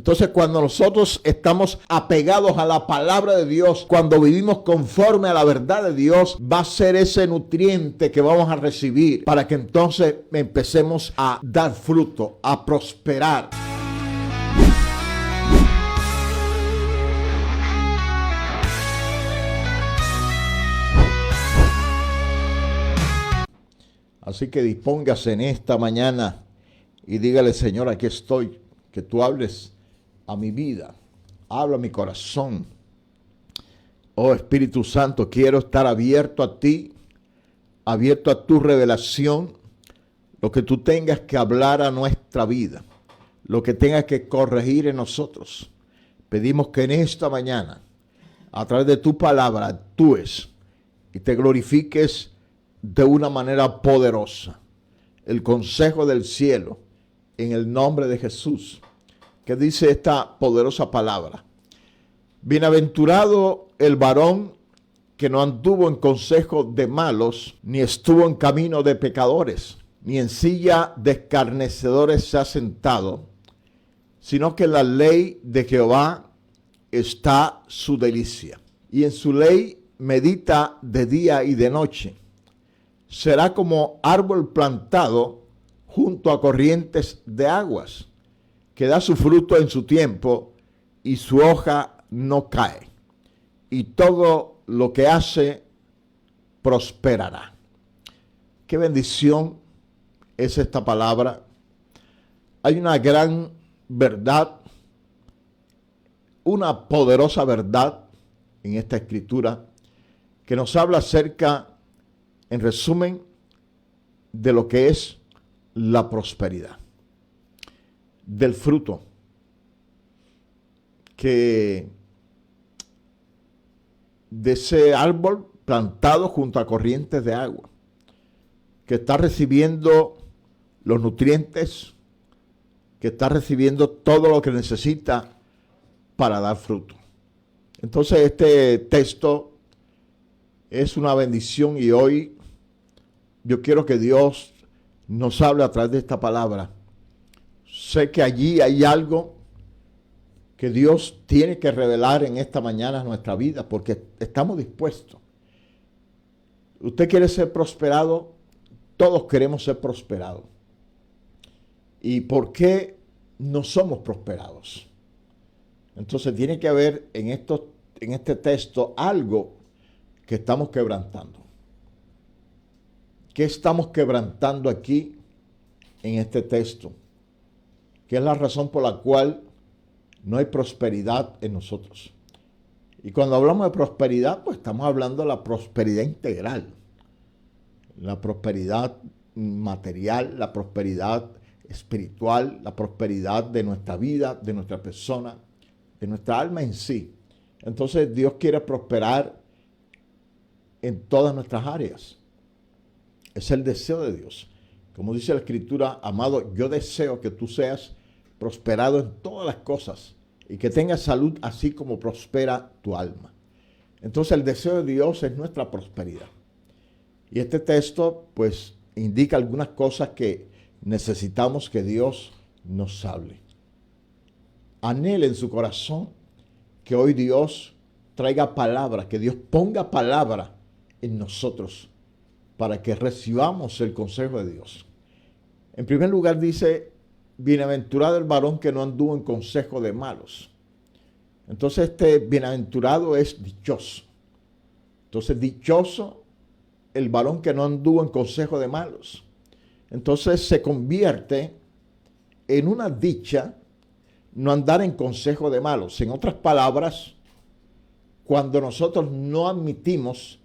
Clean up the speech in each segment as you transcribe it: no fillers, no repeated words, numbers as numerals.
Entonces, cuando nosotros estamos apegados a la palabra de Dios, cuando vivimos conforme a la verdad de Dios, va a ser ese nutriente que vamos a recibir para que entonces empecemos a dar fruto, a prosperar. Así que dispóngase en esta mañana y dígale: Señor, aquí estoy, que tú hables a mi vida, habla a mi corazón. Oh Espíritu Santo, quiero estar abierto a ti, abierto a tu revelación, lo que tú tengas que hablar a nuestra vida, lo que tengas que corregir en nosotros. Pedimos que en esta mañana, a través de tu palabra, actúes y te glorifiques de una manera poderosa. El consejo del cielo, en el nombre de Jesús, que dice esta poderosa palabra: bienaventurado el varón que no anduvo en consejo de malos, ni estuvo en camino de pecadores, ni en silla de escarnecedores se ha sentado, sino que en la ley de Jehová está su delicia, y en su ley medita de día y de noche. Será como árbol plantado junto a corrientes de aguas, que da su fruto en su tiempo y su hoja no cae, y todo lo que hace prosperará. Qué bendición es esta palabra. Hay una gran verdad, una poderosa verdad en esta escritura que nos habla acerca, en resumen, de lo que es la prosperidad, del fruto que de ese árbol plantado junto a corrientes de agua, que está recibiendo los nutrientes, que está recibiendo todo lo que necesita para dar fruto. Entonces este texto es una bendición y hoy yo quiero que Dios nos hable a través de esta palabra. Sé que allí hay algo que Dios tiene que revelar en esta mañana a nuestra vida, porque estamos dispuestos. Usted quiere ser prosperado, todos queremos ser prosperados. ¿Y por qué no somos prosperados? Entonces tiene que haber en este texto algo que estamos quebrantando. ¿Qué estamos quebrantando aquí en este texto? ¿Qué es la razón por la cual no hay prosperidad en nosotros? Y cuando hablamos de prosperidad, pues estamos hablando de la prosperidad integral. La prosperidad material, la prosperidad espiritual, la prosperidad de nuestra vida, de nuestra persona, de nuestra alma en sí. Entonces Dios quiere prosperar en todas nuestras áreas. Es el deseo de Dios. Como dice la Escritura: amado, yo deseo que tú seas prosperado en todas las cosas y que tengas salud así como prospera tu alma. Entonces el deseo de Dios es nuestra prosperidad. Y este texto pues indica algunas cosas que necesitamos que Dios nos hable. Anhele en su corazón que hoy Dios traiga palabra, que Dios ponga palabra en nosotros para que recibamos el consejo de Dios. En primer lugar dice: bienaventurado el varón que no anduvo en consejo de malos. Entonces este bienaventurado es dichoso. Entonces dichoso el varón que no anduvo en consejo de malos. Entonces se convierte en una dicha no andar en consejo de malos. En otras palabras, cuando nosotros no admitimos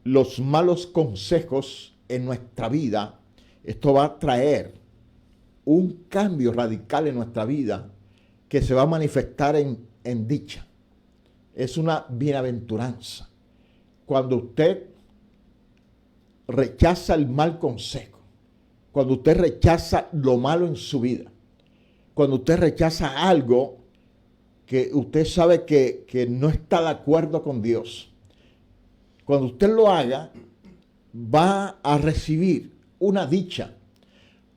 los malos consejos en nuestra vida, esto va a traer un cambio radical en nuestra vida que se va a manifestar en dicha. Es una bienaventuranza. Cuando usted rechaza el mal consejo, cuando usted rechaza lo malo en su vida, cuando usted rechaza algo que usted sabe que no está de acuerdo con Dios, cuando usted lo haga, va a recibir una dicha.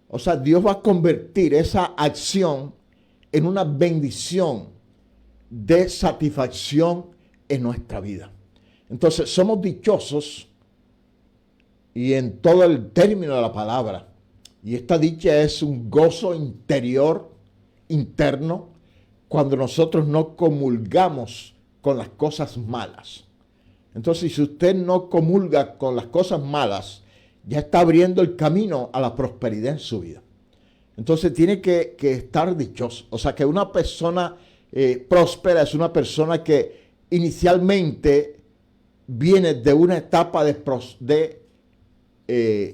O sea, Dios va a convertir esa acción en una bendición de satisfacción en nuestra vida. Entonces somos dichosos, y en todo el término de la palabra, y esta dicha es un gozo interior, interno, cuando nosotros no comulgamos con las cosas malas. Entonces, si usted no comulga con las cosas malas, ya está abriendo el camino a la prosperidad en su vida. Entonces tiene que estar dichoso. O sea, que una persona próspera es una persona que inicialmente viene de una etapa de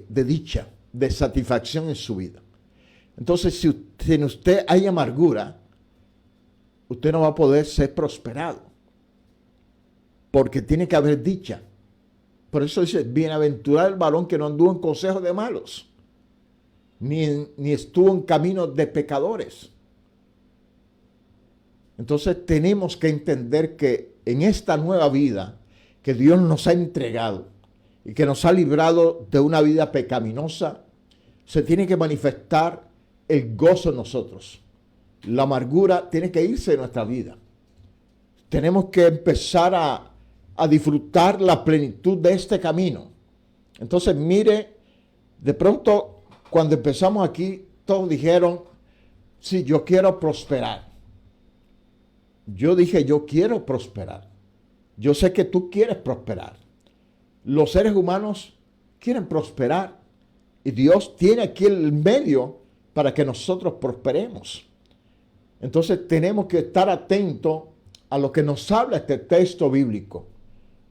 dicha, de satisfacción en su vida. Entonces, si en usted hay amargura, usted no va a poder ser prosperado, porque tiene que haber dicha. Por eso dice, bienaventurado el varón que no anduvo en consejos de malos, ni estuvo en caminos de pecadores. Entonces tenemos que entender que en esta nueva vida que Dios nos ha entregado y que nos ha librado de una vida pecaminosa, se tiene que manifestar el gozo en nosotros. La amargura tiene que irse de nuestra vida. Tenemos que empezar a disfrutar la plenitud de este camino. Entonces, mire, de pronto, cuando empezamos aquí, todos dijeron, sí, yo quiero prosperar. Yo dije, yo quiero prosperar. Yo sé que tú quieres prosperar. Los seres humanos quieren prosperar. Y Dios tiene aquí el medio para que nosotros prosperemos. Entonces tenemos que estar atentos a lo que nos habla este texto bíblico.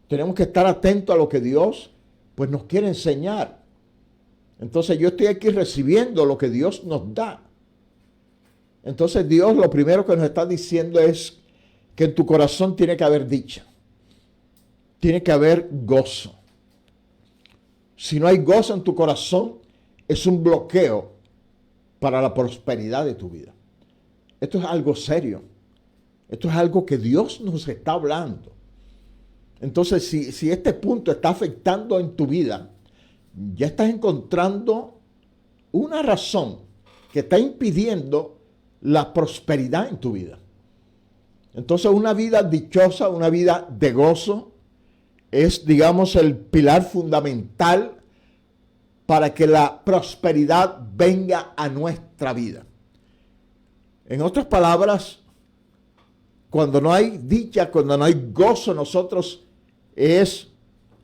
Tenemos que estar atentos a lo que Dios pues nos quiere enseñar. Entonces yo estoy aquí recibiendo lo que Dios nos da. Entonces Dios lo primero que nos está diciendo es que en tu corazón tiene que haber dicha. Tiene que haber gozo. Si no hay gozo en tu corazón, es un bloqueo para la prosperidad de tu vida. Esto es algo serio. Esto es algo que Dios nos está hablando. Entonces, si este punto está afectando en tu vida, ya estás encontrando una razón que está impidiendo la prosperidad en tu vida. Entonces, una vida dichosa, una vida de gozo, es, digamos, el pilar fundamental para que la prosperidad venga a nuestra vida. En otras palabras, cuando no hay dicha, cuando no hay gozo en nosotros, es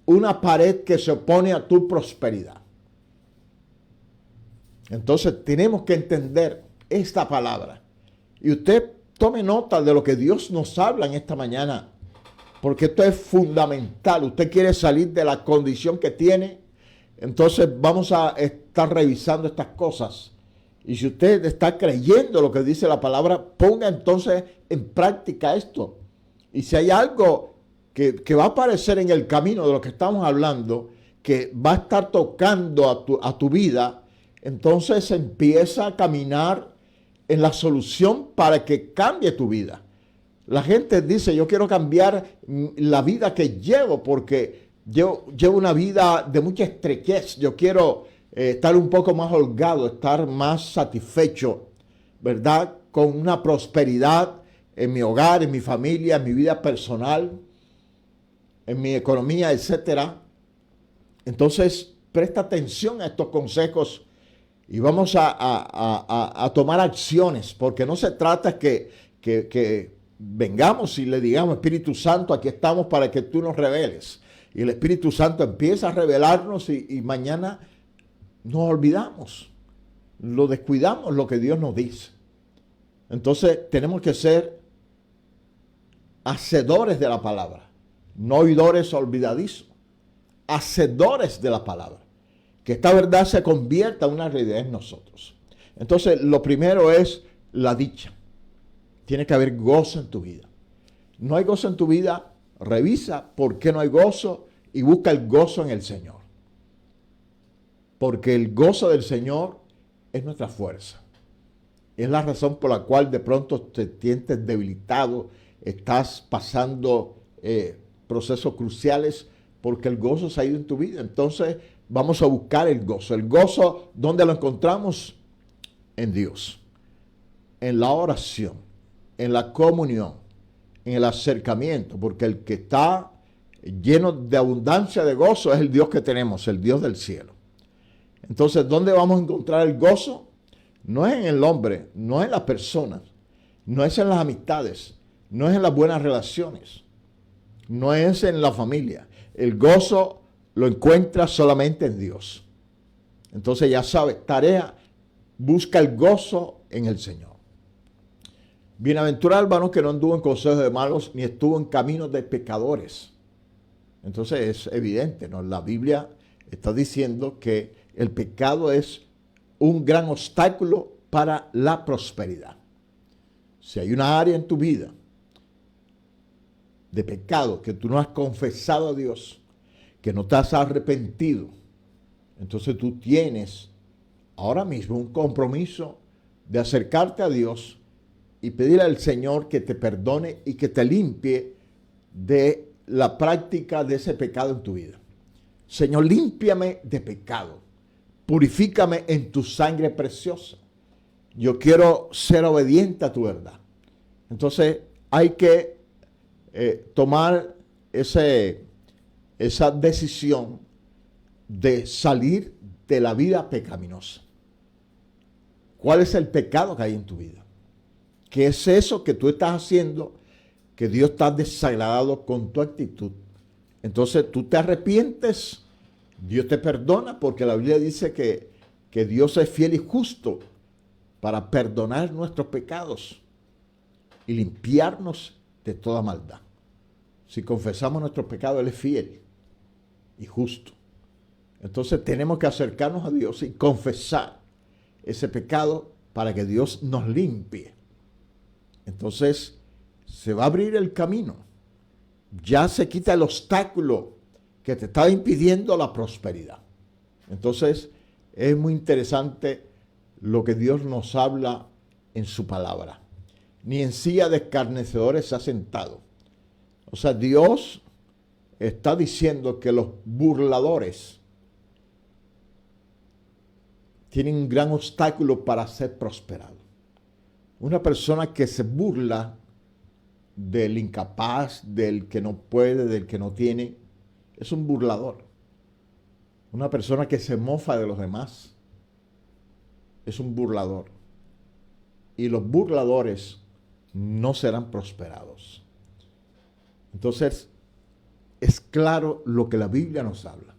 una pared que se opone a tu prosperidad. Entonces tenemos que entender esta palabra. Y usted tome nota de lo que Dios nos habla en esta mañana, porque esto es fundamental. Usted quiere salir de la condición que tiene, entonces vamos a estar revisando estas cosas. Y si usted está creyendo lo que dice la palabra, ponga entonces en práctica esto. Y si hay algo que va a aparecer en el camino de lo que estamos hablando, que va a estar tocando a tu vida, entonces empieza a caminar en la solución para que cambie tu vida. La gente dice, yo quiero cambiar la vida que llevo porque llevo una vida de mucha estrechez. Yo quiero estar un poco más holgado, estar más satisfecho, ¿verdad? Con una prosperidad en mi hogar, en mi familia, en mi vida personal, en mi economía, etcétera. Entonces, presta atención a estos consejos y vamos a tomar acciones, porque no se trata que vengamos y le digamos, Espíritu Santo, aquí estamos para que tú nos reveles. Y el Espíritu Santo empieza a revelarnos y mañana nos olvidamos, lo descuidamos lo que Dios nos dice. Entonces tenemos que ser hacedores de la palabra, no oidores olvidadizos, hacedores de la palabra, que esta verdad se convierta en una realidad en nosotros. Entonces lo primero es la dicha. Tiene que haber gozo en tu vida. No hay gozo en tu vida, revisa por qué no hay gozo y busca el gozo en el Señor. Porque el gozo del Señor es nuestra fuerza. Es la razón por la cual de pronto te sientes debilitado, estás pasando procesos cruciales, porque el gozo se ha ido en tu vida. Entonces vamos a buscar el gozo. El gozo, ¿dónde lo encontramos? En Dios. en la oración, en la comunión, en el acercamiento, porque el que está lleno de abundancia de gozo es el Dios que tenemos, el Dios del cielo. Entonces, ¿dónde vamos a encontrar el gozo? No es en el hombre, no es en las personas, no es en las amistades, no es en las buenas relaciones, no es en la familia. El gozo lo encuentras solamente en Dios. Entonces ya sabes, tarea, busca el gozo en el Señor. Bienaventurado el varón que no anduvo en consejos de malos, ni estuvo en caminos de pecadores. Entonces es evidente, ¿no? La Biblia está diciendo que el pecado es un gran obstáculo para la prosperidad. Si hay una área en tu vida de pecado que tú no has confesado a Dios, que no te has arrepentido, entonces tú tienes ahora mismo un compromiso de acercarte a Dios y pedirle al Señor que te perdone y que te limpie de la práctica de ese pecado en tu vida. Señor, límpiame de pecado, purifícame en tu sangre preciosa. Yo quiero ser obediente a tu verdad. Entonces hay que tomar esa decisión de salir de la vida pecaminosa. ¿Cuál es el pecado que hay en tu vida? ¿Qué es eso que tú estás haciendo que Dios está desagradado con tu actitud? Entonces tú te arrepientes, Dios te perdona, porque la Biblia dice que Dios es fiel y justo para perdonar nuestros pecados y limpiarnos de toda maldad. Si confesamos nuestros pecados, Él es fiel y justo. Entonces tenemos que acercarnos a Dios y confesar ese pecado para que Dios nos limpie. Entonces se va a abrir el camino. Ya se quita el obstáculo que te estaba impidiendo la prosperidad. Entonces es muy interesante lo que Dios nos habla en su palabra. Ni en silla de escarnecedores se ha sentado. O sea, Dios está diciendo que los burladores tienen un gran obstáculo para ser prosperados. Una persona que se burla del incapaz, del que no puede, del que no tiene, es un burlador. Una persona que se mofa de los demás es un burlador. Y los burladores no serán prosperados. Entonces, es claro lo que la Biblia nos habla.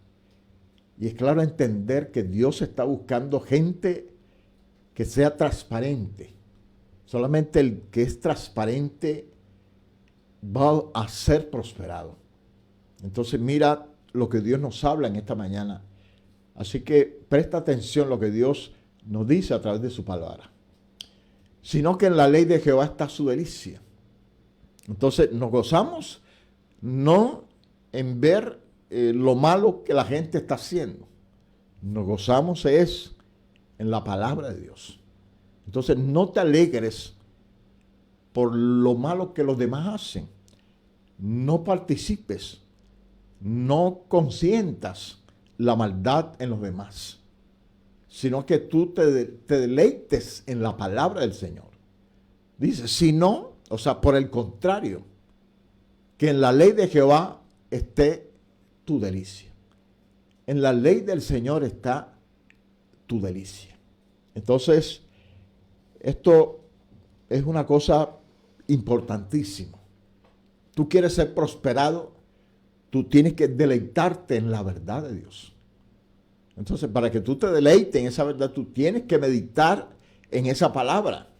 Y es claro entender que Dios está buscando gente que sea transparente. Solamente el que es transparente va a ser prosperado. Entonces mira lo que Dios nos habla en esta mañana. Así que presta atención a lo que Dios nos dice a través de su palabra. Sino que en la ley de Jehová está su delicia. Entonces nos gozamos no en ver lo malo que la gente está haciendo. Nos gozamos es en la palabra de Dios. Entonces no te alegres por lo malo que los demás hacen. No participes, no consientas la maldad en los demás, sino que tú te deleites en la palabra del Señor. Dice, si no, o sea, por el contrario, que en la ley de Jehová esté tu delicia. En la ley del Señor está tu delicia. Entonces, esto es una cosa importantísima. Tú quieres ser prosperado, tú tienes que deleitarte en la verdad de Dios. Entonces, para que tú te deleites en esa verdad, tú tienes que meditar en esa palabra.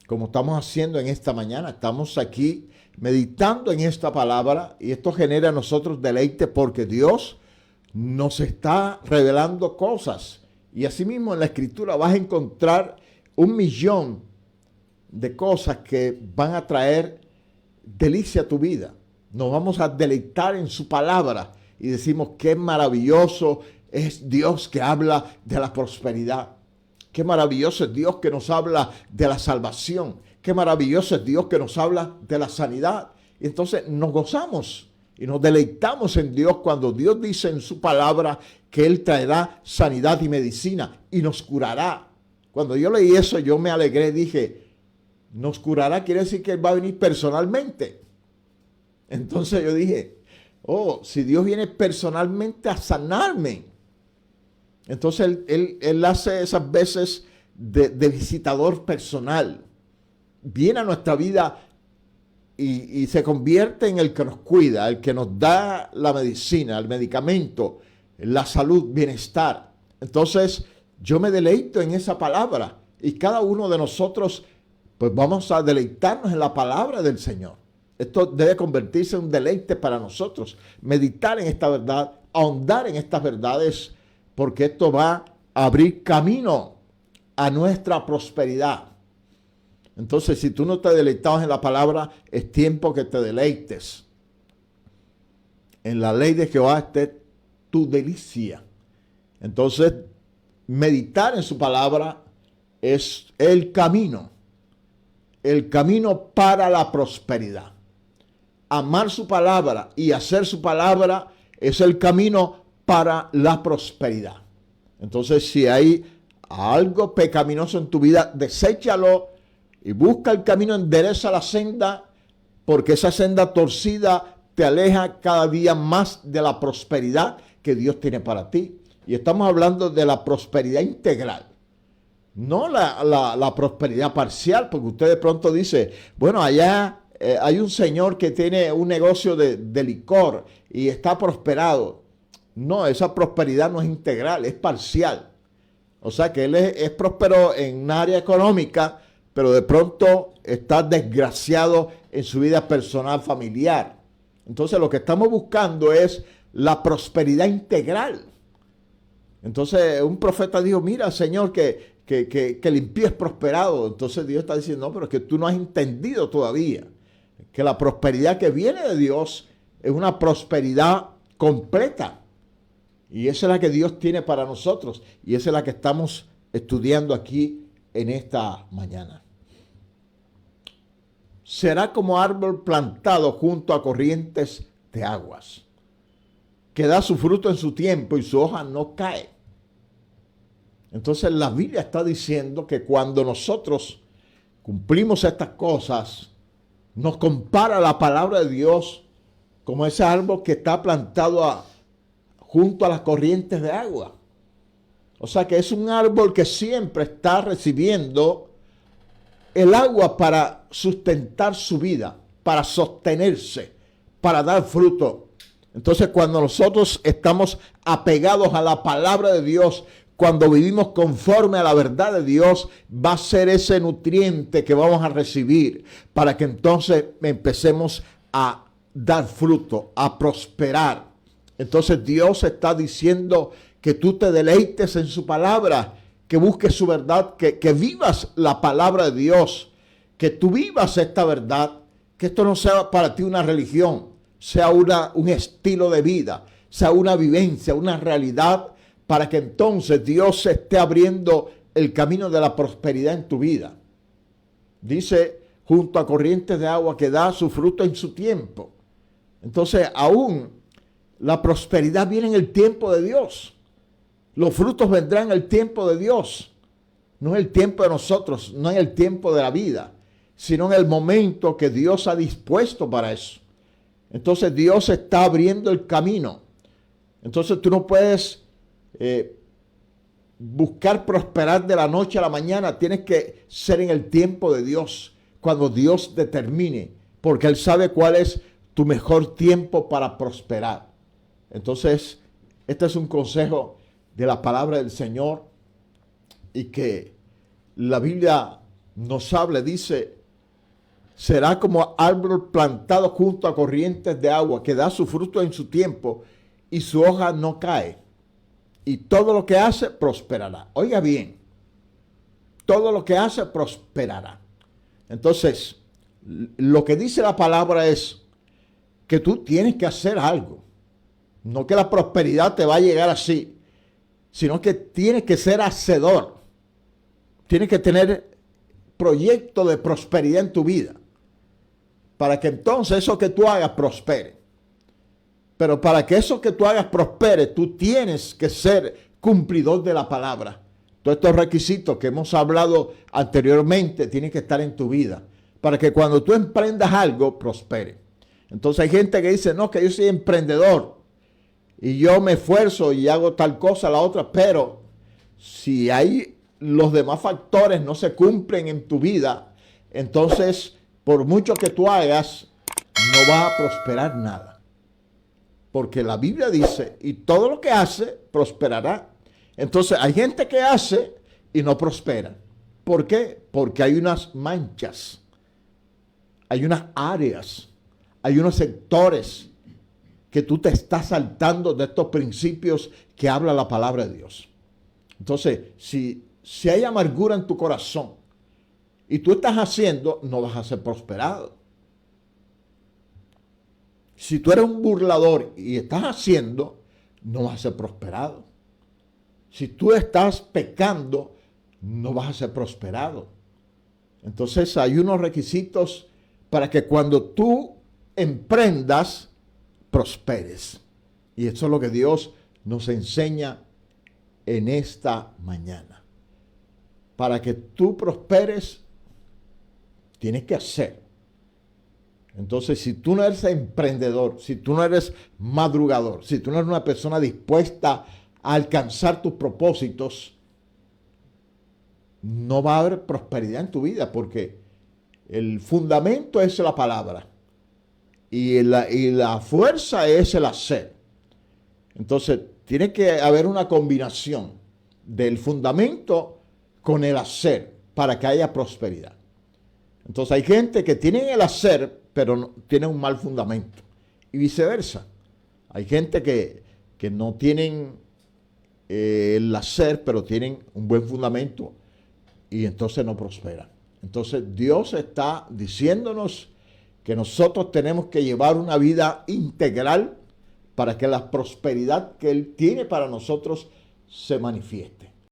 Como estamos haciendo en esta mañana, estamos aquí meditando en esta palabra y esto genera a nosotros deleite porque Dios nos está revelando cosas. Y asimismo en la Escritura vas a encontrar 1,000,000 de cosas que van a traer delicia a tu vida. Nos vamos a deleitar en su palabra y decimos qué maravilloso es Dios que habla de la prosperidad. Qué maravilloso es Dios que nos habla de la salvación. Qué maravilloso es Dios que nos habla de la sanidad. Y entonces nos gozamos y nos deleitamos en Dios cuando Dios dice en su palabra que Él traerá sanidad y medicina y nos curará. Cuando yo leí eso, yo me alegré, dije, nos curará, quiere decir que Él va a venir personalmente. Entonces yo dije, oh, si Dios viene personalmente a sanarme. Entonces Él hace esas veces de visitador personal. Viene a nuestra vida y se convierte en el que nos cuida, el que nos da la medicina, el medicamento, la salud, bienestar. Entonces yo me deleito en esa palabra y cada uno de nosotros pues vamos a deleitarnos en la palabra del Señor. Esto debe convertirse en un deleite para nosotros, meditar en esta verdad, ahondar en estas verdades, porque esto va a abrir camino a nuestra prosperidad. Entonces, si tú no te deleitabas en la palabra, es tiempo que te deleites. En la ley de Jehová esté tu delicia. Entonces, meditar en su palabra es el camino para la prosperidad. Amar su palabra y hacer su palabra es el camino para la prosperidad. Entonces, si hay algo pecaminoso en tu vida, deséchalo y busca el camino, endereza la senda, porque esa senda torcida te aleja cada día más de la prosperidad que Dios tiene para ti. Y estamos hablando de la prosperidad integral, no la prosperidad parcial, porque usted de pronto dice, bueno, allá hay un señor que tiene un negocio de licor y está prosperado. No, esa prosperidad no es integral, es parcial. O sea que él es próspero en un área económica, pero de pronto está desgraciado en su vida personal, familiar. Entonces lo que estamos buscando es la prosperidad integral. Entonces un profeta dijo, mira, Señor, que el impío es prosperado. Entonces Dios está diciendo, no, pero es que tú no has entendido todavía que la prosperidad que viene de Dios es una prosperidad completa. Y esa es la que Dios tiene para nosotros. Y esa es la que estamos estudiando aquí en esta mañana. Será como árbol plantado junto a corrientes de aguas, que da su fruto en su tiempo y su hoja no cae. Entonces la Biblia está diciendo que cuando nosotros cumplimos estas cosas, nos compara la palabra de Dios como ese árbol que está plantado junto a las corrientes de agua. O sea que es un árbol que siempre está recibiendo el agua para sustentar su vida, para sostenerse, para dar fruto. Entonces cuando nosotros estamos apegados a la palabra de Dios, cuando vivimos conforme a la verdad de Dios, va a ser ese nutriente que vamos a recibir para que entonces empecemos a dar fruto, a prosperar. Entonces Dios está diciendo que tú te deleites en su palabra, que busques su verdad, que vivas la palabra de Dios, que tú vivas esta verdad, que esto no sea para ti una religión, sea un estilo de vida, sea una vivencia, una realidad, para que entonces Dios esté abriendo el camino de la prosperidad en tu vida. Dice, junto a corrientes de agua que da su fruto en su tiempo. Entonces, aún la prosperidad viene en el tiempo de Dios. Los frutos vendrán en el tiempo de Dios. No en el tiempo de nosotros, no en el tiempo de la vida, sino en el momento que Dios ha dispuesto para eso. Entonces Dios está abriendo el camino. Entonces tú no puedes buscar prosperar de la noche a la mañana. Tienes que ser en el tiempo de Dios, cuando Dios determine, porque Él sabe cuál es tu mejor tiempo para prosperar. Entonces, este es un consejo de la palabra del Señor y que la Biblia nos habla, dice, será como árbol plantado junto a corrientes de agua, que da su fruto en su tiempo y su hoja no cae. Y todo lo que hace prosperará. Oiga bien, todo lo que hace prosperará. Entonces, lo que dice la palabra es que tú tienes que hacer algo. No que la prosperidad te va a llegar así, sino que tienes que ser hacedor. Tienes que tener proyecto de prosperidad en tu vida, para que entonces eso que tú hagas prospere. Pero para que eso que tú hagas prospere, tú tienes que ser cumplidor de la palabra. Todos estos requisitos que hemos hablado anteriormente tienen que estar en tu vida para que cuando tú emprendas algo, prospere. Entonces hay gente que dice, no, que yo soy emprendedor y yo me esfuerzo y hago tal cosa, la otra, pero si hay los demás factores no se cumplen en tu vida, entonces por mucho que tú hagas, no va a prosperar nada. Porque la Biblia dice, y todo lo que hace, prosperará. Entonces hay gente que hace y no prospera. ¿Por qué? Porque hay unas manchas, hay unas áreas, hay unos sectores que tú te estás saltando de estos principios que habla la palabra de Dios. Entonces, si hay amargura en tu corazón y tú estás haciendo, no vas a ser prosperado. Si tú eres un burlador y estás haciendo, no vas a ser prosperado. Si tú estás pecando, no vas a ser prosperado. Entonces hay unos requisitos para que cuando tú emprendas, prosperes. Y eso es lo que Dios nos enseña en esta mañana. Para que tú prosperes, tienes que hacer. Entonces, si tú no eres emprendedor, si tú no eres madrugador, si tú no eres una persona dispuesta a alcanzar tus propósitos, no va a haber prosperidad en tu vida porque el fundamento es la palabra y la fuerza es el hacer. Entonces, tiene que haber una combinación del fundamento con el hacer para que haya prosperidad. Entonces, hay gente que tiene el hacer, pero no, tiene un mal fundamento. Y viceversa. Hay gente que no tienen el hacer, pero tienen un buen fundamento y entonces no prosperan. Entonces Dios está diciéndonos que nosotros tenemos que llevar una vida integral para que la prosperidad que Él tiene para nosotros se manifieste.